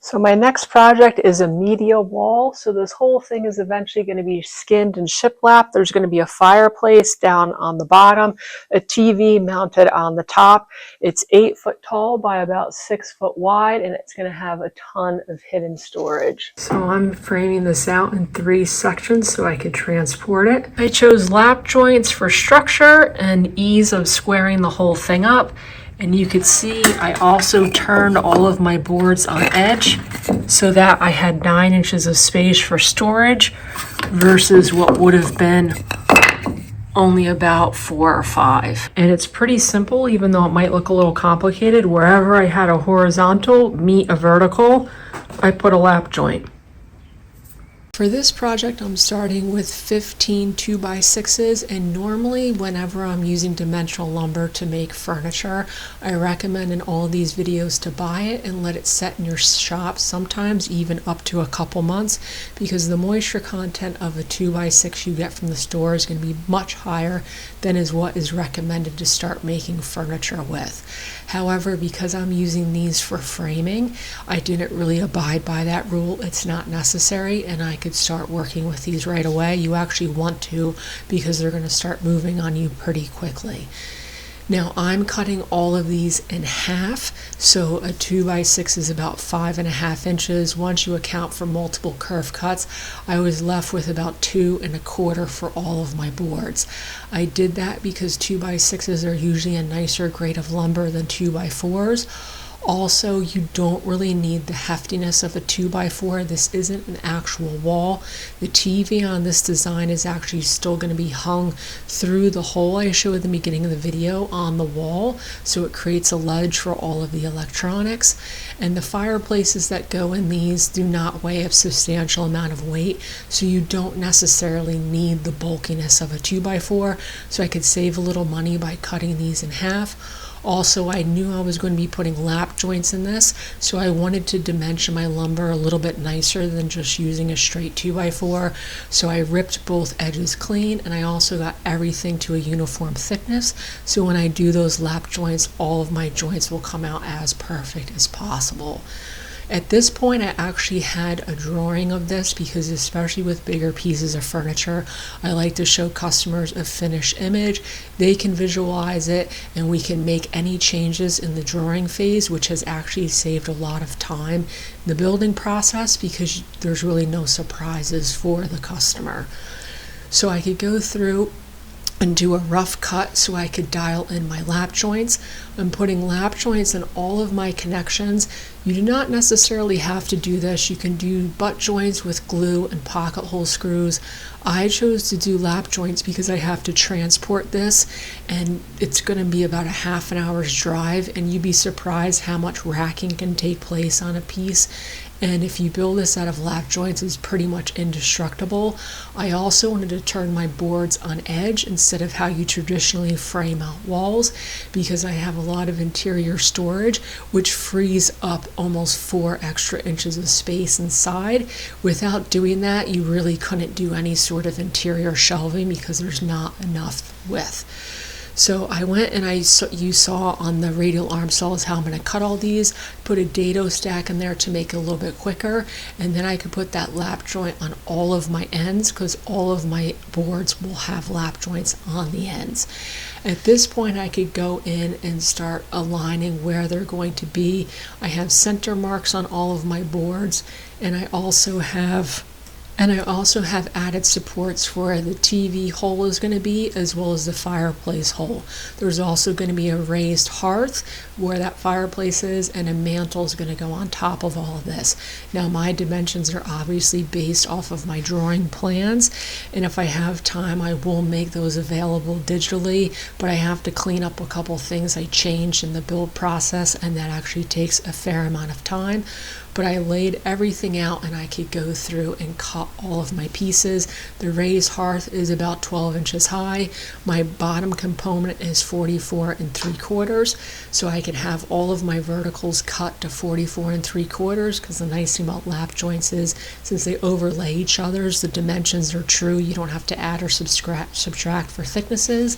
So my next project is a media wall. So this whole thing is eventually going to be skinned and shiplap. There's going to be a fireplace down on the bottom, a TV mounted on the top. It's 8 foot tall by about 6 foot wide, and it's going to have a ton of hidden storage. So I'm framing this out in 3 sections so I could transport it. I chose lap joints for structure and ease of squaring the whole thing up. And you could see I also turned all of my boards on edge so that I had 9 inches of space for storage versus what would have been only about 4 or 5. And it's pretty simple, even though it might look a little complicated. Wherever I had a horizontal meet a vertical, I put a lap joint. For this project, I'm starting with 15 2x6s, and normally whenever I'm using dimensional lumber to make furniture, I recommend in all these videos to buy it and let it set in your shop, sometimes even up to a couple months, because the moisture content of a 2x6 you get from the store is going to be much higher than is what is recommended to start making furniture with. However, because I'm using these for framing, I didn't really abide by that rule. It's not necessary, and I could start working with these right away. You actually want to, because they're going to start moving on you pretty quickly. Now I'm cutting all of these in half, so a 2x6 is about 5.5 inches. Once you account for multiple curve cuts, I was left with about 2 1/4 for all of my boards. I did that because 2x6s are usually a nicer grade of lumber than 2x4s. Also, you don't really need the heftiness of a 2x4. This isn't an actual wall. The TV on this design is actually still going to be hung through the hole I showed at the beginning of the video on the wall, so it creates a ledge for all of the electronics. And the fireplaces that go in these do not weigh a substantial amount of weight, so you don't necessarily need the bulkiness of a 2x4, so I could save a little money by cutting these in half. Also, I knew I was going to be putting lap joints in this, so I wanted to dimension my lumber a little bit nicer than just using a straight 2x4. So I ripped both edges clean, and I also got everything to a uniform thickness. So when I do those lap joints, all of my joints will come out as perfect as possible. At this point, I actually had a drawing of this because, especially with bigger pieces of furniture, I like to show customers a finished image. They can visualize it, and we can make any changes in the drawing phase, which has actually saved a lot of time in the building process because there's really no surprises for the customer. So I could go through and do a rough cut so I could dial in my lap joints. I'm putting lap joints in all of my connections. You do not necessarily have to do this. You can do butt joints with glue and pocket hole screws. I chose to do lap joints because I have to transport this, and it's going to be about a half an hour's drive, and you'd be surprised how much racking can take place on a piece. And if you build this out of lap joints, it's pretty much indestructible. I also wanted to turn my boards on edge instead of how you traditionally frame out walls, because I have a lot of interior storage, which frees up almost 4 extra inches of space inside. Without doing that, you really couldn't do any sort of interior shelving because there's not enough width. So I went and you saw on the radial arm saws how I'm going to cut all these, put a dado stack in there to make it a little bit quicker, and then I could put that lap joint on all of my ends because all of my boards will have lap joints on the ends. At this point, I could go in and start aligning where they're going to be. I have center marks on all of my boards, and I also have added supports for where the TV hole is going to be, as well as the fireplace hole. There's also going to be a raised hearth where that fireplace is, and a mantle is going to go on top of all of this. Now, my dimensions are obviously based off of my drawing plans, and if I have time, I will make those available digitally, but I have to clean up a couple things I changed in the build process, and that actually takes a fair amount of time. But I laid everything out, and I could go through and cut all of my pieces. The raised hearth is about 12 inches high. My bottom component is 44 3/4, so I can have all of my verticals cut to 44 3/4, because the nice thing about lap joints is, since they overlay each other's, the dimensions are true. You don't have to add or subtract for thicknesses.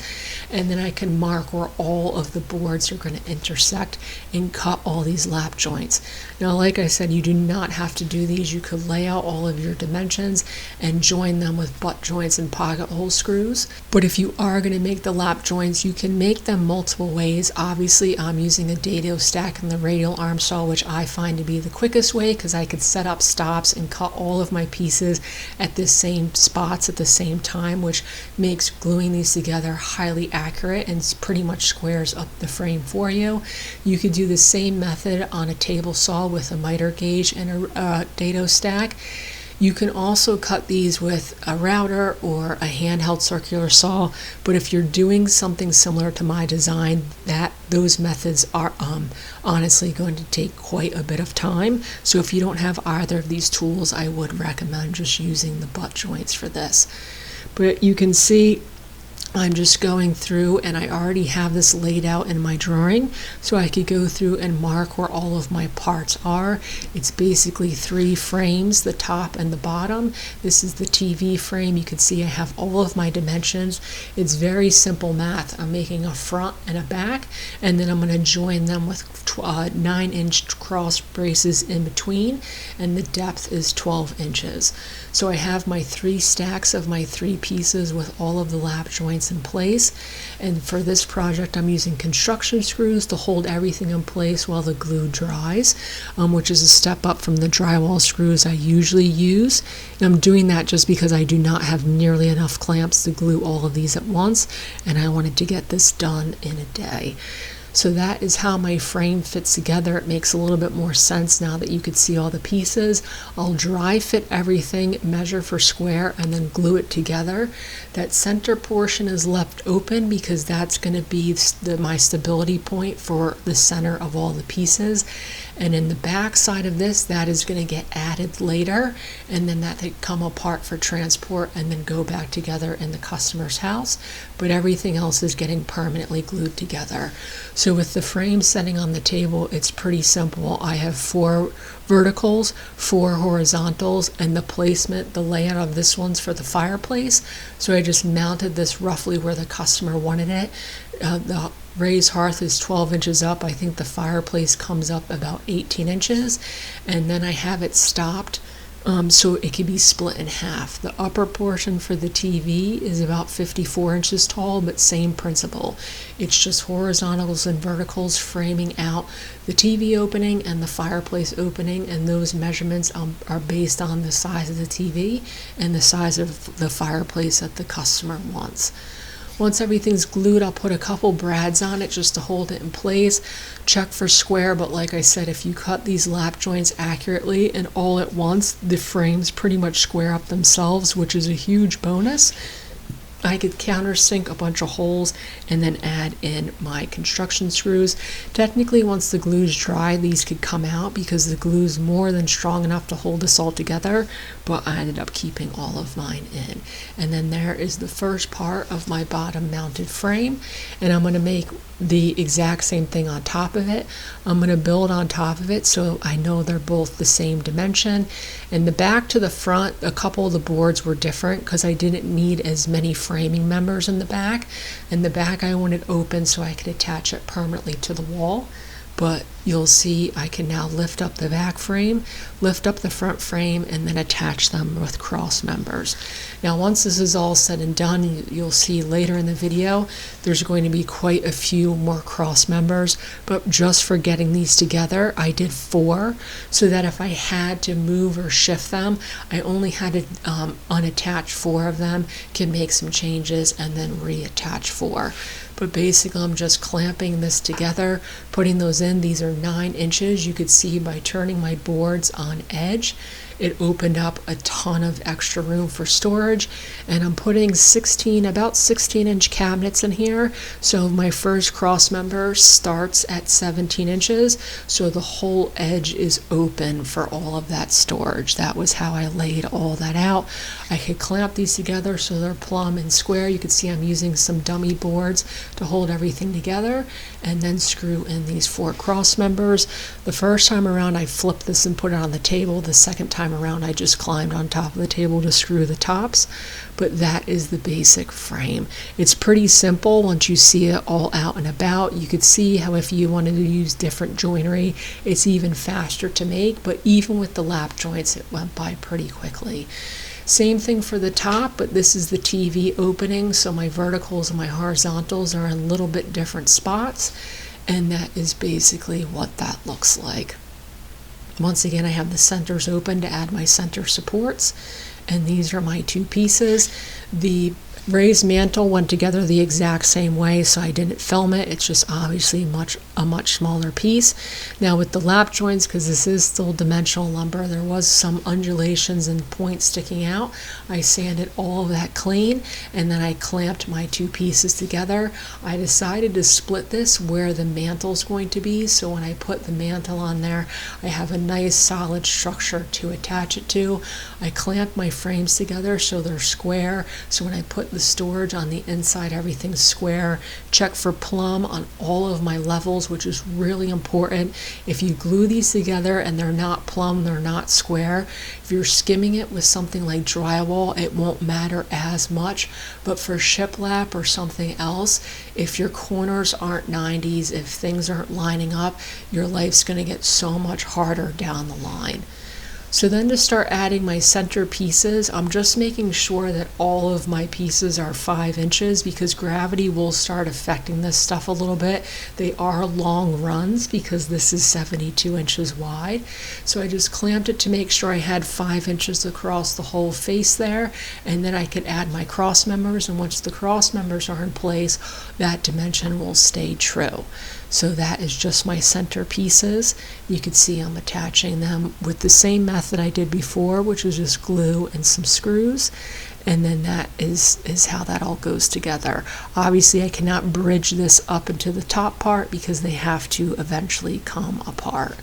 And then I can mark where all of the boards are going to intersect and cut all these lap joints. Now, like I said said, you do not have to do these. You could lay out all of your dimensions and join them with butt joints and pocket hole screws. But if you are going to make the lap joints, you can make them multiple ways. Obviously, I'm using a dado stack and the radial arm saw, which I find to be the quickest way because I could set up stops and cut all of my pieces at the same spots at the same time, which makes gluing these together highly accurate and pretty much squares up the frame for you. You could do the same method on a table saw with a miter gauge and a dado stack. You can also cut these with a router or a handheld circular saw, but if you're doing something similar to my design, those methods are honestly going to take quite a bit of time. So if you don't have either of these tools, I would recommend just using the butt joints for this. But you can see I'm just going through, and I already have this laid out in my drawing, so I could go through and mark where all of my parts are. It's basically 3 frames, the top and the bottom. This is the TV frame. You can see I have all of my dimensions. It's very simple math. I'm making a front and a back, and then I'm going to join them with 9-inch cross braces in between, and the depth is 12 inches. So I have my 3 stacks of my 3 pieces with all of the lap joints in place, and for this project I'm using construction screws to hold everything in place while the glue dries, which is a step up from the drywall screws I usually use. And I'm doing that just because I do not have nearly enough clamps to glue all of these at once, and I wanted to get this done in a day. So that is how my frame fits together. It makes a little bit more sense now that you could see all the pieces. I'll dry fit everything, measure for square, and then glue it together. That center portion is left open because that's going to be my stability point for the center of all the pieces. And in the back side of this, that is going to get added later, and then that could come apart for transport and then go back together in the customer's house. But everything else is getting permanently glued together. So with the frame setting on the table, it's pretty simple. I have 4 verticals, 4 horizontals, and the placement, the layout of this one's for the fireplace. So I just mounted this roughly where the customer wanted it. The raised hearth is 12 inches up. I think the fireplace comes up about 18 inches. And then I have it stopped so it can be split in half. The upper portion for the TV is about 54 inches tall, but same principle. It's just horizontals and verticals framing out the TV opening and the fireplace opening, and those measurements are based on the size of the TV and the size of the fireplace that the customer wants. Once everything's glued, I'll put a couple brads on it just to hold it in place. Check for square, but like I said, if you cut these lap joints accurately and all at once, the frames pretty much square up themselves, which is a huge bonus. I could countersink a bunch of holes and then add in my construction screws. Technically, once the glue's dry, these could come out because the glue's more than strong enough to hold this all together, but I ended up keeping all of mine in. And then there is the first part of my bottom mounted frame, and I'm going to make the exact same thing on top of it. I'm going to build on top of it so I know they're both the same dimension. And the back to the front, a couple of the boards were different because I didn't need as many framing members in the back. And the back I wanted open so I could attach it permanently to the wall. But you'll see I can now lift up the back frame, lift up the front frame, and then attach them with cross members. Now once this is all said and done, you'll see later in the video there's going to be quite a few more cross members, but just for getting these together I did 4 so that if I had to move or shift them, I only had to unattach 4 of them, can make some changes, and then reattach 4. But basically I'm just clamping this together, putting those in. These are 9 inches. You could see by turning my boards on edge, it opened up a ton of extra room for storage. And I'm putting about 16-inch cabinets in here. So my first cross member starts at 17 inches. So the whole edge is open for all of that storage. That was how I laid all that out. I could clamp these together so they're plumb and square. You can see I'm using some dummy boards to hold everything together, and then screw in these 4 cross members. The first time around I flipped this and put it on the table. The second time around I just climbed on top of the table to screw the tops. But that is the basic frame. It's pretty simple once you see it all out and about. You could see how if you wanted to use different joinery, it's even faster to make, but even with the lap joints, it went by pretty quickly. Same thing for the top, but this is the TV opening, so my verticals and my horizontals are in a little bit different spots, and that is basically what that looks like. Once again, I have the centers open to add my center supports, and these are my 2 pieces. The raised mantle went together the exact same way, so I didn't film it. It's just obviously a much smaller piece. Now with the lap joints, because this is still dimensional lumber, there was some undulations and points sticking out. I sanded all of that clean, and then I clamped my 2 pieces together. I decided to split this where the mantle is going to be, so when I put the mantle on there, I have a nice solid structure to attach it to. I clamped my frames together so they're square, so when I put the storage on the inside, everything's square. Check for plumb on all of my levels, which is really important. If you glue these together and they're not plumb, they're not square, if you're skimming it with something like drywall, it won't matter as much. But for shiplap or something else, if your corners aren't 90s, if things aren't lining up, your life's going to get so much harder down the line. So then to start adding my center pieces, I'm just making sure that all of my pieces are 5 inches, because gravity will start affecting this stuff a little bit. They are long runs because this is 72 inches wide. So I just clamped it to make sure I had 5 inches across the whole face there, and then I could add my cross members, and once the cross members are in place, that dimension will stay true. So that is just my center pieces. You can see I'm attaching them with the same method I did before, which was just glue and some screws. And then that is how that all goes together. Obviously, I cannot bridge this up into the top part because they have to eventually come apart.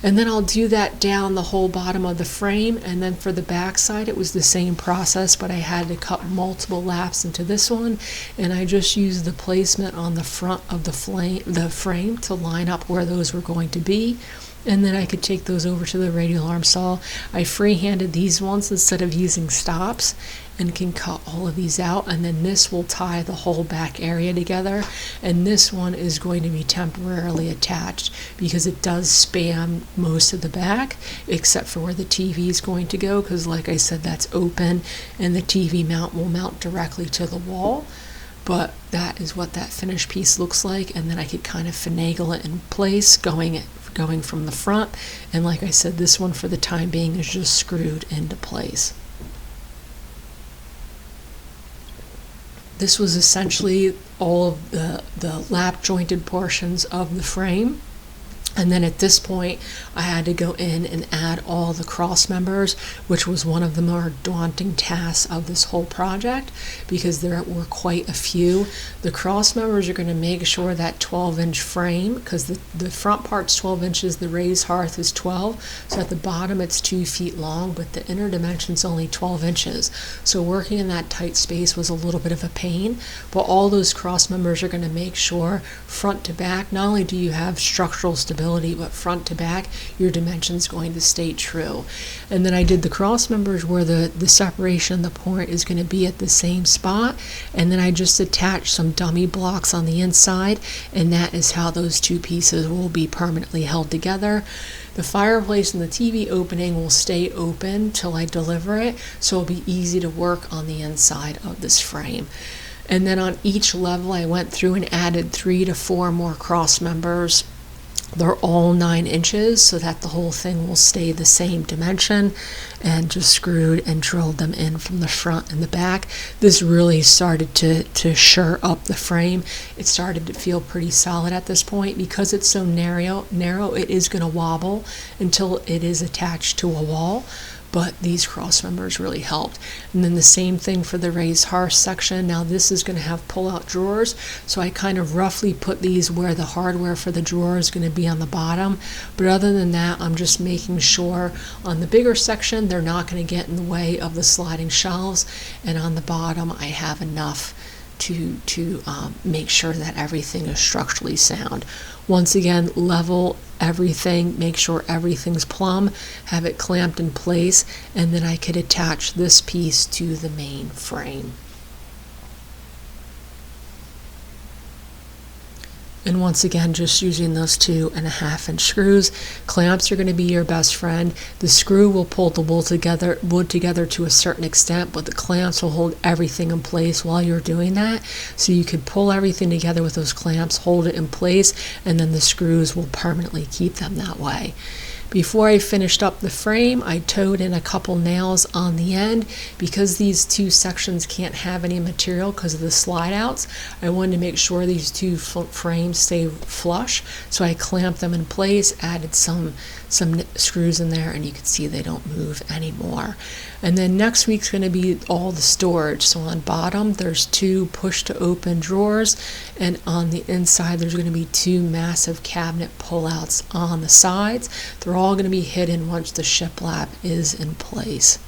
And then I'll do that down the whole bottom of the frame, and then for the back side it was the same process, but I had to cut multiple laps into this one, and I just used the placement on the front of the frame to line up where those were going to be. And then I could take those over to the radial arm saw. I free-handed these ones instead of using stops, and can cut all of these out, and then this will tie the whole back area together, and this one is going to be temporarily attached because it does span most of the back except for where the TV is going to go, because like I said, that's open and the TV mount will mount directly to the wall. But that is what that finished piece looks like, and then I could kind of finagle it in place going from the front, and like I said, this one for the time being is just screwed into place. This was essentially all of the lap jointed portions of the frame. And then at this point, I had to go in and add all the cross members, which was one of the more daunting tasks of this whole project because there were quite a few. The cross members are going to make sure that 12-inch frame, because the front part's 12 inches, the raised hearth is 12, so at the bottom it's 2 feet long, but the inner dimension's only 12 inches. So working in that tight space was a little bit of a pain, but all those cross members are going to make sure front to back, not only do you have structural stability, but front to back, your dimension's going to stay true. And then I did the cross members where the separation, the point is going to be at the same spot, and then I just attached some dummy blocks on the inside, and that is how those 2 pieces will be permanently held together. The fireplace and the TV opening will stay open till I deliver it, so it'll be easy to work on the inside of this frame. And then on each level I went through and added 3 to 4 more cross members. They're all 9 inches so that the whole thing will stay the same dimension, and just screwed and drilled them in from the front and the back. This really started to sure up the frame. It started to feel pretty solid at this point. Because it's so narrow, it is going to wobble until it is attached to a wall. But these cross members really helped. And then the same thing for the raised hearth section. Now this is going to have pull-out drawers, so I kind of roughly put these where the hardware for the drawer is going to be on the bottom. But other than that, I'm just making sure on the bigger section they're not going to get in the way of the sliding shelves, and on the bottom I have enough to make sure that everything is structurally sound. Once again, level everything, make sure everything's plumb, have it clamped in place, and then I could attach this piece to the main frame. And once again, just using those 2.5 inch screws. Clamps are going to be your best friend. The screw will pull the wood together to a certain extent, but the clamps will hold everything in place while you're doing that. So you can pull everything together with those clamps, hold it in place, and then the screws will permanently keep them that way. Before I finished up the frame, I towed in a couple nails on the end. Because these two sections can't have any material because of the slide outs, I wanted to make sure these two frames stay flush, so I clamped them in place, added some screws in there, and you can see they don't move anymore. And then next week's going to be all the storage. So on bottom there's 2 push to open drawers, and on the inside there's going to be 2 massive cabinet pullouts on the sides. They're all going to be hidden once the shiplap is in place.